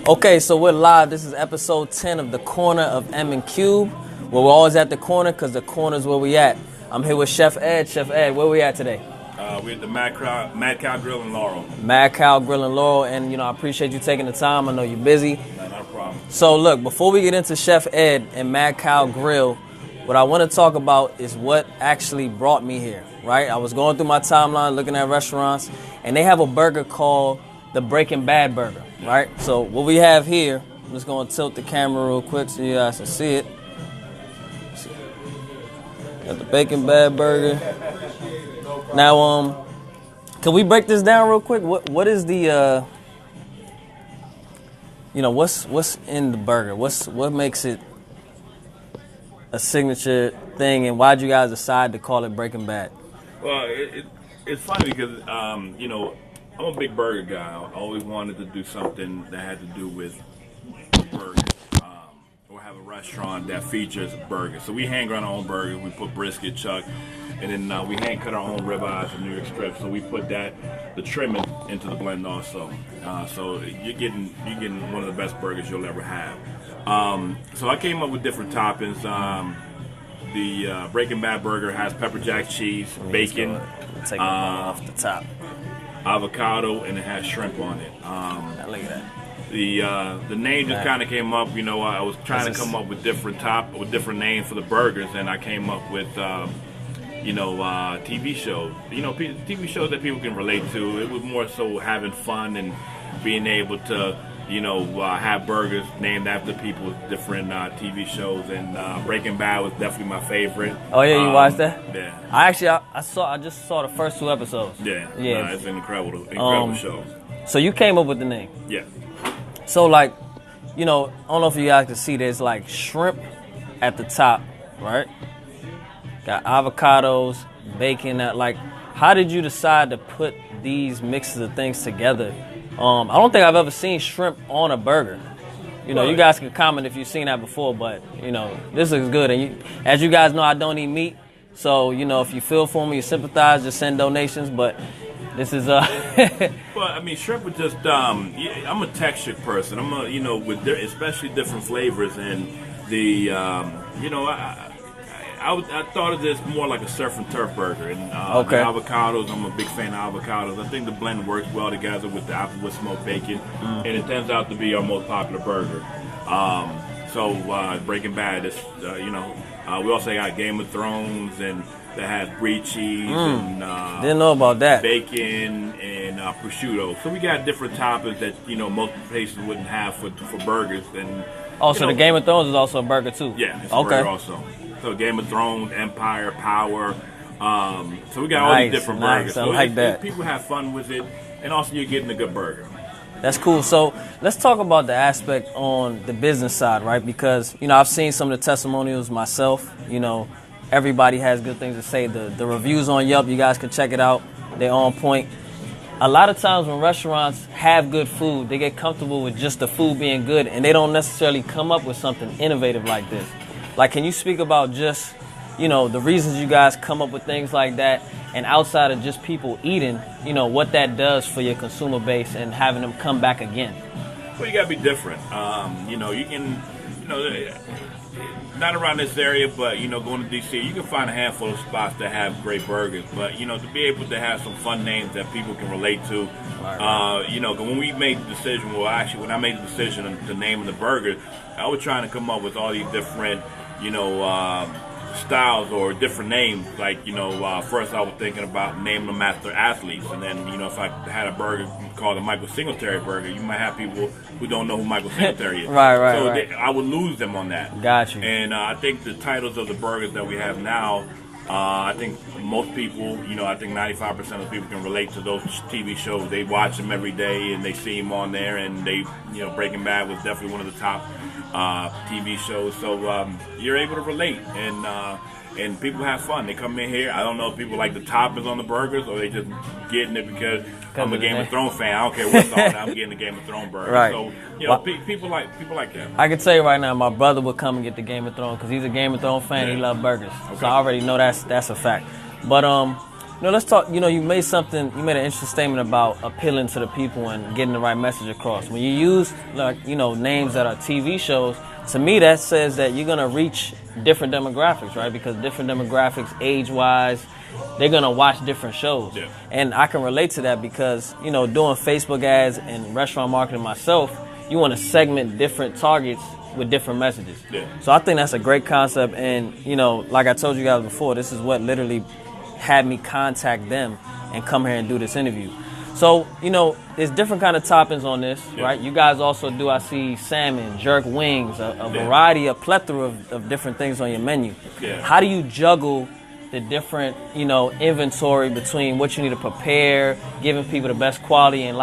Okay, so we're live. This is episode 10 of The Corner of M and Cube. Well, we're always at the corner because the corner is where we at. I'm here with Chef Ed. Chef Ed, where we at today? We're at the Mad Cow Grill in Laurel. Mad Cow Grill in Laurel, and I appreciate you taking the time. I know you're busy. No, not a problem. So look, before we get into Chef Ed and Mad Cow Grill, what I want to talk about is what actually brought me here, right? I was going through my timeline looking at restaurants, and they have a burger called the Breaking Bad burger, right? So what we have here, I'm just going to tilt the camera real quick so you guys can see it. Got the Breaking Bad burger. Now, can we break this down real quick? What is the, what's in the burger? What makes it a signature thing, and why'd you guys decide to call it Breaking Bad? Well, it's funny because, I'm a big burger guy. I always wanted to do something that had to do with burgers, or have a restaurant that features burgers. So we hand grind our own burgers. We put brisket, chuck, and then we hand cut our own ribeyes and New York strips. So we put the trimming into the blend also. So you're getting one of the best burgers you'll ever have. So I came up with different toppings. The Breaking Bad burger has pepper jack cheese, bacon, take off the top, avocado, and it has shrimp on it. Look at that. The name just kind of came up. I was trying to come up with different names for the burgers, and I came up with TV shows. TV shows that people can relate to. It was more so having fun and being able to have burgers named after people with different TV shows, and Breaking Bad was definitely my favorite. Oh yeah, you watched that? Yeah. I just saw the first 2 episodes. Yeah. Yeah. It's an incredible show. So you came up with the name. Yeah. So I don't know if you guys can see, there's like shrimp at the top, right? Got avocados, bacon. How did you decide to put these mixes of things together? I don't think I've ever seen shrimp on a burger. You guys can comment if you've seen that before, but this looks good. And as you guys know, I don't eat meat, so if you feel for me, you sympathize, just send donations. But this is Well, I mean, shrimp was just I'm a textured person. I'm with especially different flavors, and I thought of this more like a surf and turf burger. And okay. The avocados, I'm a big fan of avocados. I think the blend works well together with the applewood smoked bacon, and it turns out to be our most popular burger. So Breaking Bad is, we also got Game of Thrones, and that has brie cheese and didn't know about that, bacon and prosciutto. So we got different toppings that most places wouldn't have for burgers. And so the Game of Thrones is also a burger too. Yeah, it's a burger also. So Game of Thrones, Empire, Power. So we got all these different burgers. I so like that. People have fun with it, and also you're getting a good burger. That's cool. So let's talk about the aspect on the business side, right? Because I've seen some of the testimonials myself. Everybody has good things to say. The reviews on Yelp, you guys can check it out. They're on point. A lot of times when restaurants have good food, they get comfortable with just the food being good, and they don't necessarily come up with something innovative like this. Can you speak about just, the reasons you guys come up with things like that, and outside of just people eating, what that does for your consumer base and having them come back again? Well, you got to be different. You can, not around this area, but, going to D.C., you can find a handful of spots that have great burgers. But, to be able to have some fun names that people can relate to, when we made the decision, when I made the decision to name the burger, I was trying to come up with all these different, styles or different names. First I was thinking about naming them after athletes, and then if I had a burger called the Michael Singletary burger, you might have people who don't know who Michael Singletary is. right. I would lose them on that. Got you. And I think the titles of the burgers that we have now, I think most people, I think 95% of people can relate to those TV shows. They watch them every day, and they see them on there, and they, Breaking Bad was definitely one of the top TV shows. So you're able to relate, and people have fun. They come in here. I don't know if people like the toppings on the burgers, or they just getting it because I'm a Game of Thrones fan. I don't care what's on. I'm getting the Game of Thrones burger. Right. So people like that. I can tell you right now, my brother would come and get the Game of Thrones because he's a Game of Thrones fan. Yeah. He loves burgers, Okay. so I already know that's a fact. But let's talk. You made an interesting statement about appealing to the people and getting the right message across. When you use names that are TV shows, to me that says that you're gonna reach different demographics, right? Because different demographics, age-wise, they're gonna watch different shows. Yeah. And I can relate to that because doing Facebook ads and restaurant marketing myself, you want to segment different targets with different messages. Yeah. So I think that's a great concept, and like I told you guys before, this is what literally had me contact them and come here and do this interview. So, there's different kind of toppings on this, right? You guys also do, I see salmon, jerk wings, a variety, a plethora of different things on your menu. Yeah. How do you juggle the different, inventory between what you need to prepare, giving people the best quality, and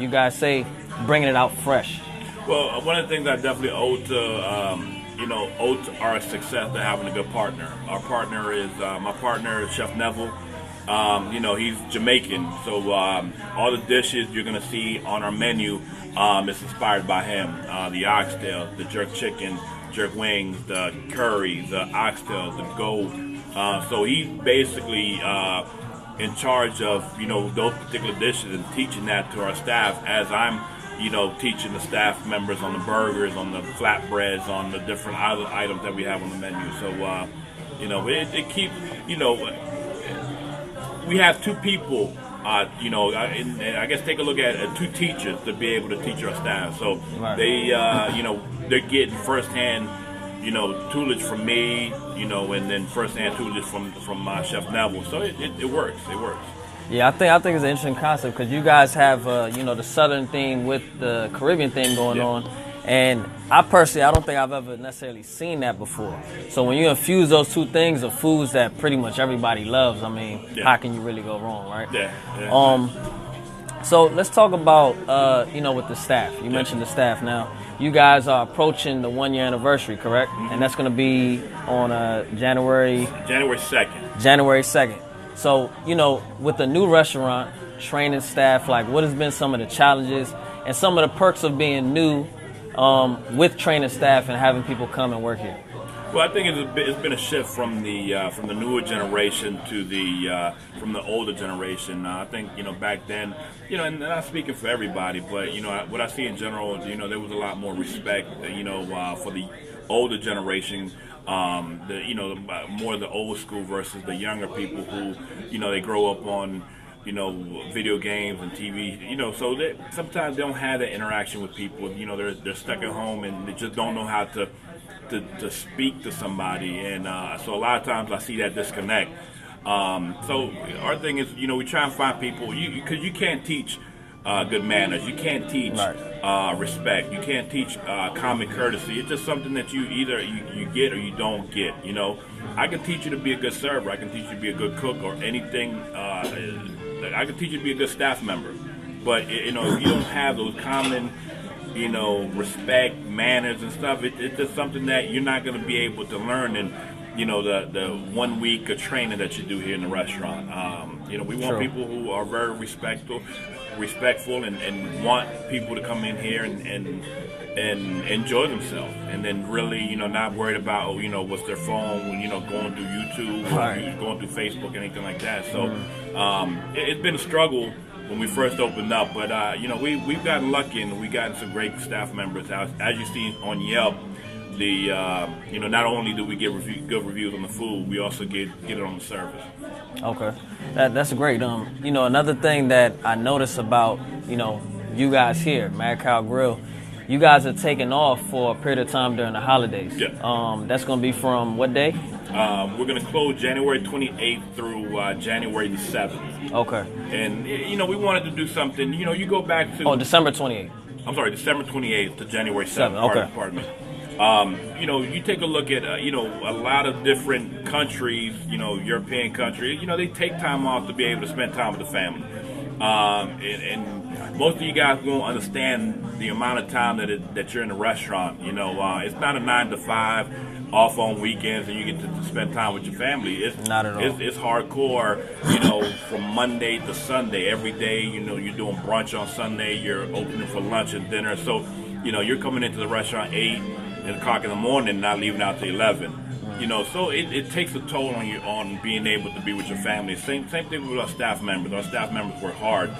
you guys say, bringing it out fresh? Well, one of the things I definitely owe to our success to having a good partner. Our partner is my partner, Chef Neville. He's Jamaican, so all the dishes you're gonna see on our menu is inspired by him. The oxtail, the jerk chicken, jerk wings, the curry, the oxtail, the gold. So he's basically in charge of those particular dishes and teaching that to our staff as I'm teaching the staff members on the burgers, on the flatbreads, on the different other items that we have on the menu. So, it keeps, we have two people, and I guess take a look at two teachers to be able to teach our staff. So right. They're getting firsthand, tutelage from me, and then firsthand tutelage from Chef Neville. So it works. It works. Yeah, I think it's an interesting concept because you guys have the Southern theme with the Caribbean theme going on, and I don't think I've ever necessarily seen that before. So when you infuse those two things of foods that pretty much everybody loves, how can you really go wrong, right? Yeah. So let's talk about with the staff. You mentioned the staff. Now you guys are approaching the 1 year anniversary, correct? Mm-hmm. And that's going to be on January 2nd. January 2nd. So, with the new restaurant, training staff, what has been some of the challenges and some of the perks of being new with training staff and having people come and work here? Well, I think it's been a shift from the newer generation to from the older generation. I think back then, and not speaking for everybody, but what I see in general, there was a lot more respect, for the older generation. More the old school versus the younger people who, they grow up on, video games and TV, so they sometimes don't have that interaction with people. They're stuck at home and they just don't know how to speak to somebody, and so a lot of times I see that disconnect. So our thing is, we try and find people, because you can't teach good manners. You can't teach respect. You can't teach common courtesy. It's just something that you either you get or you don't get. I can teach you to be a good server. I can teach you to be a good cook or anything. I can teach you to be a good staff member. But if you don't have those common, respect, manners and stuff, it's just something that you're not going to be able to learn in the 1 week of training that you do here in the restaurant. We want people who are very respectful and want people to come in here and enjoy themselves, and then really not worried about what's their phone, going through YouTube or going through Facebook, anything like that. So it's been a struggle when we first opened up, but we've gotten lucky and we've gotten some great staff members. As you see on Yelp, not only do we get good reviews on the food, we also get it on the service. Okay, that's great. Another thing that I noticed about you guys here, Mad Cow Grill, you guys are taking off for a period of time during the holidays. Yeah. That's going to be from what day? We're going to close January 28th through January the 7th. Okay. And we wanted to do something. You go back to December 28th. I'm sorry, December 28th to January 7th. Okay. Pardon me. You take a look at, a lot of different countries, European countries, they take time off to be able to spend time with the family. And most of you guys won't understand the amount of time that you're in the restaurant. It's not a 9 to 5 off on weekends and you get to spend time with your family. It's not at all. It's hardcore, from Monday to Sunday. Every day, you're doing brunch on Sunday, you're opening for lunch and dinner. So, you're coming into the restaurant 8 o'clock in the morning, not leaving out till 11. So it takes a toll on you on being able to be with your family. Same thing with our staff members. Our staff members work hard.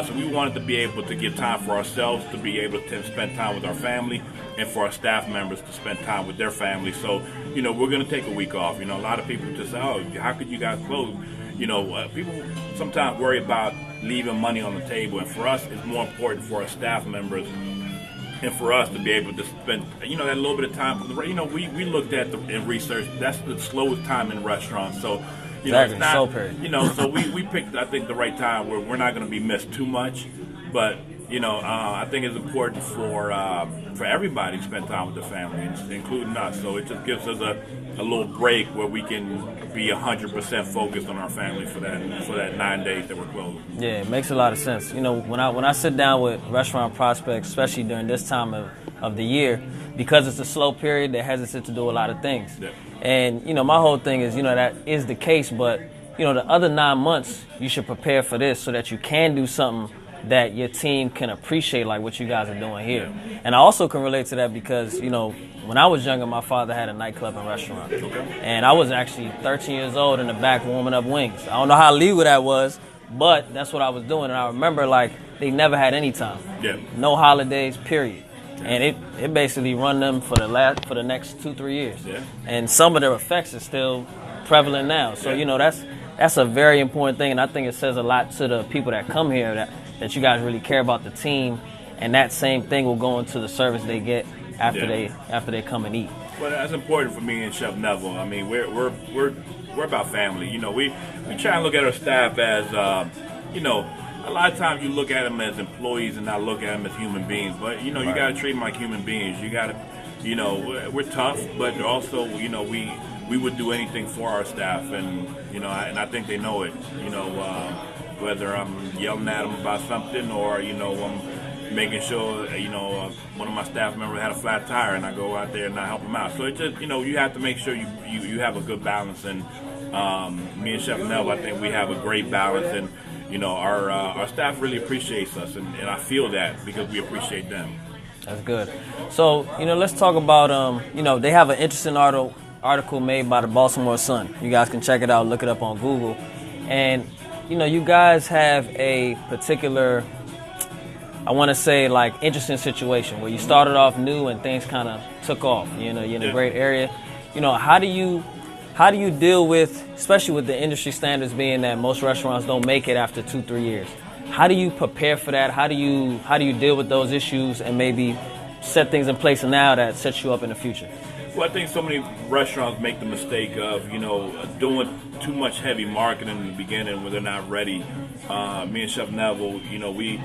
So we wanted to be able to give time for ourselves, to be able to spend time with our family, and for our staff members to spend time with their family. So, we're going to take a week off. A lot of people just say, oh, how could you guys close? People sometimes worry about leaving money on the table. And for us, it's more important for our staff members and for us to be able to spend, that little bit of time. We looked at in research, that's the slowest time in restaurants. So, exactly. It's not, so we picked, I think, the right time where we're not going to be missed too much. But, I think it's important for everybody to spend time with their family, including us. So it just gives us a little break where we can be 100% focused on our family for that 9 days that we're closed. Yeah, it makes a lot of sense. When I sit down with restaurant prospects, especially during this time of the year, because it's a slow period, they're hesitant to do a lot of things. Yeah. And, my whole thing is, that is the case, but, the other 9 months, you should prepare for this so that you can do something that your team can appreciate, like what you guys are doing here. Yeah. And I also can relate to that because, when I was younger, my father had a nightclub and restaurant. Okay. And I was actually 13 years old in the back warming up wings. I don't know how legal that was, but that's what I was doing. And I remember, they never had any time. Yeah. No holidays, period. And it basically run them for the next 2-3 years. Yeah. And some of their effects are still prevalent now. So, that's a very important thing. And I think it says a lot to the people that come here that you guys really care about the team. And that same thing will go into the service they get after they come and eat. Well, that's important for me and Chef Neville. I mean, we're about family. We try and look at our staff as, a lot of times you look at them as employees and not look at them as human beings. But, you got to treat them like human beings. You got to, we're tough, but also, we would do anything for our staff. And, and I think they know it, whether I'm yelling at them about something or, I'm making sure, one of my staff members had a flat tire and I go out there and I help them out. So it just, you have to make sure you have a good balance. And me and Chef Neville, I think we have a great balance. And, our staff really appreciates us, and I feel that because we appreciate them. That's good. So, let's talk about, they have an interesting article made by the Baltimore Sun. You guys can check it out, look it up on Google. And, you guys have a particular, I want to say, interesting situation where you started off new and things kind of took off. You're in a great area. How do you deal with, especially with the industry standards being that most restaurants don't make it after 2-3 years? How do you prepare for that? How do you deal with those issues and maybe set things in place now that sets you up in the future? Well, I think so many restaurants make the mistake of, doing too much heavy marketing in the beginning when they're not ready. Me and Chef Neville, we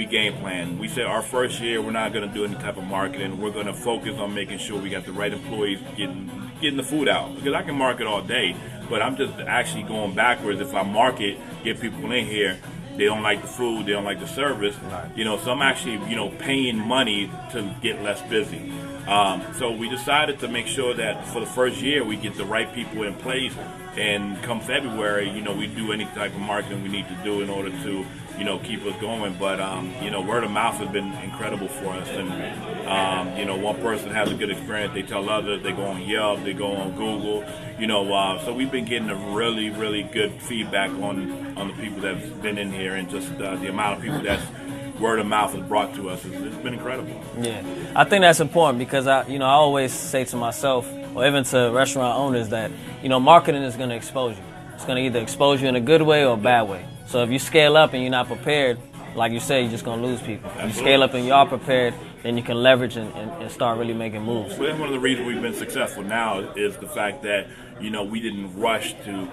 game plan. We said our first year we're not going to do any type of marketing. We're going to focus on making sure we got the right employees getting the food out. Because I can market all day, but I'm just actually going backwards. If I market, get people in here, they don't like the food, they don't like the service. Right. So I'm actually, paying money to get less busy. So we decided to make sure that for the first year we get the right people in place, and come February, we do any type of marketing we need to do in order to, keep us going. But, word of mouth has been incredible for us. And, one person has a good experience, they tell others, they go on Yelp, they go on Google, so we've been getting a really, really good feedback on the people that's been in here, and just the amount of people that's word of mouth has brought to us. It's been incredible. Yeah, I think that's important because I always say to myself, or even to restaurant owners, that marketing is going to expose you. It's going to either expose you in a good way or a bad way. So if you scale up and you're not prepared, like you say, you're just going to lose people. If you scale up and you are prepared, then you can leverage and start really making moves. Well, that's one of the reasons we've been successful now is the fact that we didn't rush to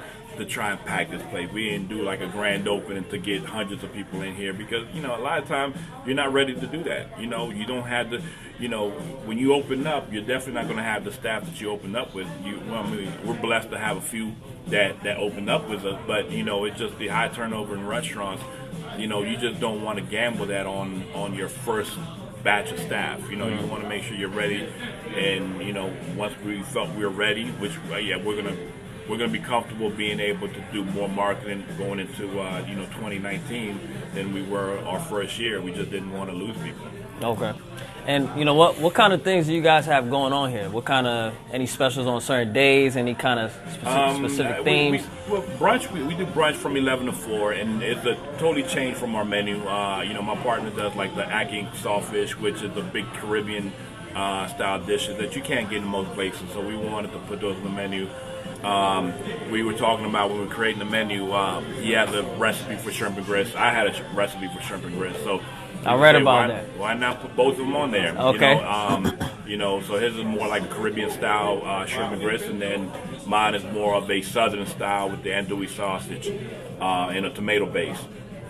try and pack this place. We didn't do like a grand opening to get hundreds of people in here because, a lot of times you're not ready to do that. You don't have the, when you open up, you're definitely not going to have the staff that you opened up with. We're blessed to have a few that opened up with us, but, it's just the high turnover in restaurants. You just don't want to gamble that on your first batch of staff. You want to make sure you're ready. And, once we felt we were ready, which, we're going to we're going to be comfortable being able to do more marketing going into 2019 than we were our first year. We just didn't want to lose people. Okay. And you know what kind of things do you guys have going on here? What kind of, any specials on certain days? Any kind of specific themes? Well, brunch, we do brunch from 11 to 4, and it's a totally change from our menu. My partner does like the ackee sawfish, which is a big Caribbean style dishes that you can't get in most places. So we wanted to put those on the menu. We were talking about when we were creating the menu, he had the recipe for shrimp and grits. I had a recipe for shrimp and grits. So I read about that. Why not put both of them on there? Okay. So his is more like a Caribbean style shrimp and grits, and then mine is more of a southern style with the andouille sausage and a tomato base.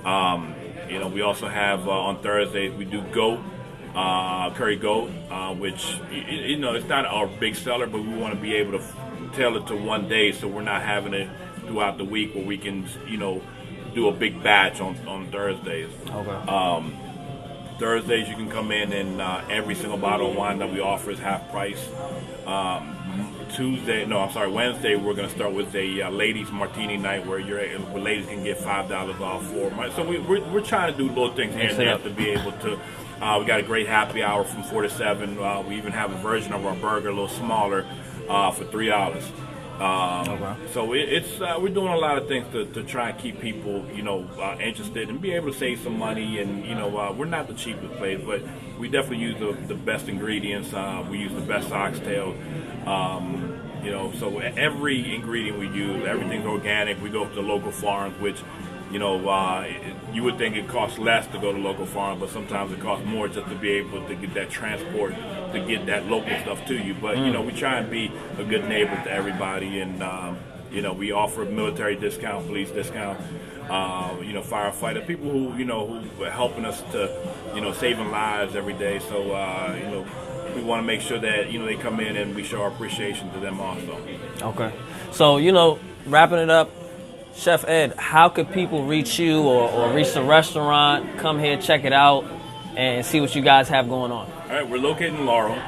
We also have on Thursdays we do goat. Curry goat, which it's not our big seller, but we want to be able to tail it to one day, so we're not having it throughout the week where we can do a big batch on Thursdays. Okay. Thursdays you can come in and every single bottle of wine that we offer is half price. Wednesday we're going to start with a ladies martini night where ladies can get $5 off for. So we're trying to do little things here and there to be able to. We got a great happy hour from 4 to 7. We even have a version of our burger a little smaller for $3. So we're doing a lot of things to try and keep people interested and be able to save some money. And we're not the cheapest place, but we definitely use the best ingredients. We use the best oxtail. So every ingredient we use, everything's organic. We go to the local farms, which you would think it costs less to go to local farms, but sometimes it costs more just to be able to get that transport, to get that local stuff to you. But we try and be a good neighbor to everybody, and we offer military discount, police discount, firefighter, people who are helping us to saving lives every day. So we want to make sure that they come in and we show our appreciation to them also. Okay. So wrapping it up, Chef Ed, how could people reach you or reach the restaurant, come here, check it out, and see what you guys have going on? All right, we're located in Laurel,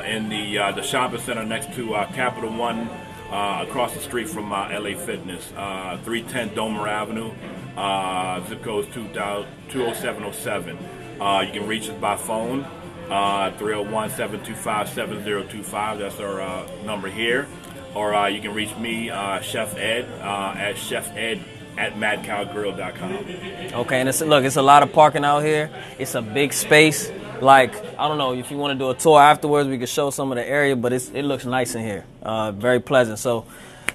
in the shopping center next to Capital One, across the street from LA Fitness, 310 Domer Avenue, zip code is 20707. You can reach us by phone, 301-725-7025. That's our number here. Or you can reach me, Chef Ed, at chefed@madcowgrill.com. Okay, and it's a lot of parking out here. It's a big space. Like, I don't know, if you want to do a tour afterwards, we can show some of the area, but it looks nice in here. Very pleasant. So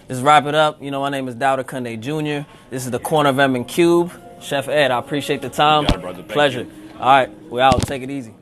let's wrap it up. My name is Dowda Kunde Jr. This is the Corner of M and Cube. Chef Ed, I appreciate the time. You got it, brother. Thank Pleasure. you. All right, we're out. Take it easy.